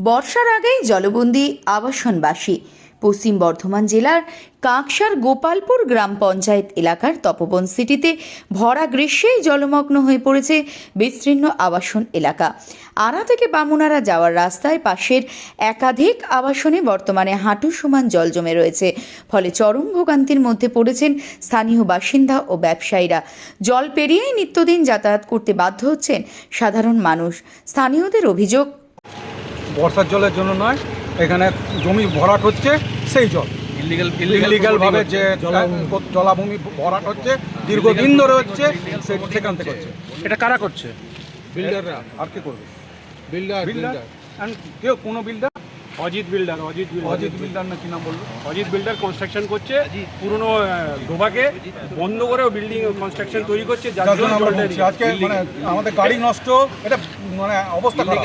বর্ষার আগেই জলবন্দী আবাসনবাসী। পশ্চিম বর্ধমান জেলার কাঁকসার গোপালপুর গ্রাম পঞ্চায়েত এলাকার তপবন সিটিতে ভরা গ্রীষ্মেই জলমগ্ন হয়ে পড়েছে বিস্তীর্ণ আবাসন এলাকা। আড়া থেকে বামুনারা যাওয়ার রাস্তায় পাশের একাধিক আবাসনে বর্তমানে হাঁটু সমান জল জমে রয়েছে। ফলে চরম ভোগান্তির মধ্যে পড়েছেন স্থানীয় বাসিন্দা ও ব্যবসায়ীরা। জল পেরিয়েই নিত্যদিন যাতায়াত করতে বাধ্য হচ্ছেন সাধারণ মানুষ। স্থানীয়দের অভিযোগ, বর্ষার জলের জন্য নয়, এখানে জমি ভরাট হচ্ছে, সেই জল ইলিগাল ভাবে যে জলাভূমি ভরাট হচ্ছে, দীর্ঘদিন ধরে হচ্ছে, সেখান থেকে হচ্ছে। এটা কারা করছে? বিল্ডাররা। আর কি করবে? বিল্ডার কেউ কোনো বিল্ডার, অজিত বিল্ডার না কি নাম বললো, অজিত বিল্ডার কনস্ট্রাকশন করছে, পুরনো ডোবাকে বন্ধ করে বিল্ডিং কনস্ট্রাকশন তৈরি করছে, যার জন্য জলটা আজকে মানে আমাদের গাড়ি নষ্ট, এটা মানে অবস্থা খারাপ।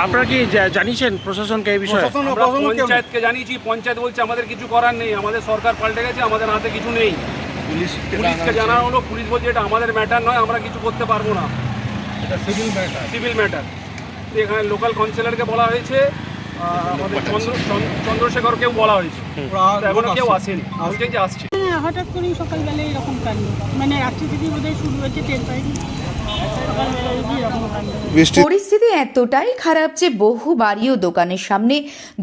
আপনারা কি জানিয়েছেন প্রশাসনকে এই বিষয়ে? পঞ্চায়েতকে জানিয়েছি, পঞ্চায়েত বলছে আমাদের কিছু করার নেই, আমাদের সরকার পাল্টে গেছে, আমাদের হাতে কিছু নেই। পুলিশকে জানানো হলো, পুলিশ বলছে এটা আমাদের ম্যাটার নয়, আমরা কিছু করতে পারবো না, এটা সিভিল ম্যাটার। এখানে লোকাল কাউন্সিলরকে বলা হয়েছে, আমাদের চন্দ্রশেখরকেও বলা হয়েছে, এখনো কেউ আসেনি, বলছে যে আসছে। হঠাৎ করেই সকালবেলায় এরকম কাণ্ড, মানে রাত্রি থেকে বোধহয় শুরু হয়েছে, টের পাইনি। পরিস্থিতি এতটাই খারাপ যে বহু বাড়ি ও দোকানের সামনে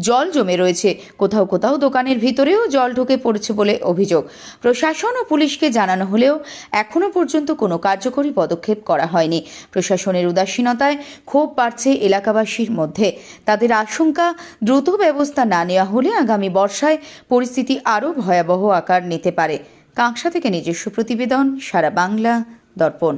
জল জমে রয়েছে। কোথাও কোথাও দোকানের ভিতরেও জল ঢুকে পড়েছে বলে অভিযোগ। প্রশাসন ও পুলিশকে জানানো হলেও এখনো পর্যন্ত কোনো কার্যকরী পদক্ষেপ করা হয়নি। প্রশাসনের উদাসীনতায় ক্ষোভ বাড়ছে এলাকাবাসীর মধ্যে। তাদের আশঙ্কা, দ্রুত ব্যবস্থা না নেওয়া হলে আগামী বর্ষায় পরিস্থিতি আরও ভয়াবহ আকার নিতে পারে। কাঁকসা থেকে নিজস্ব প্রতিবেদন, সারা বাংলা দর্পণ।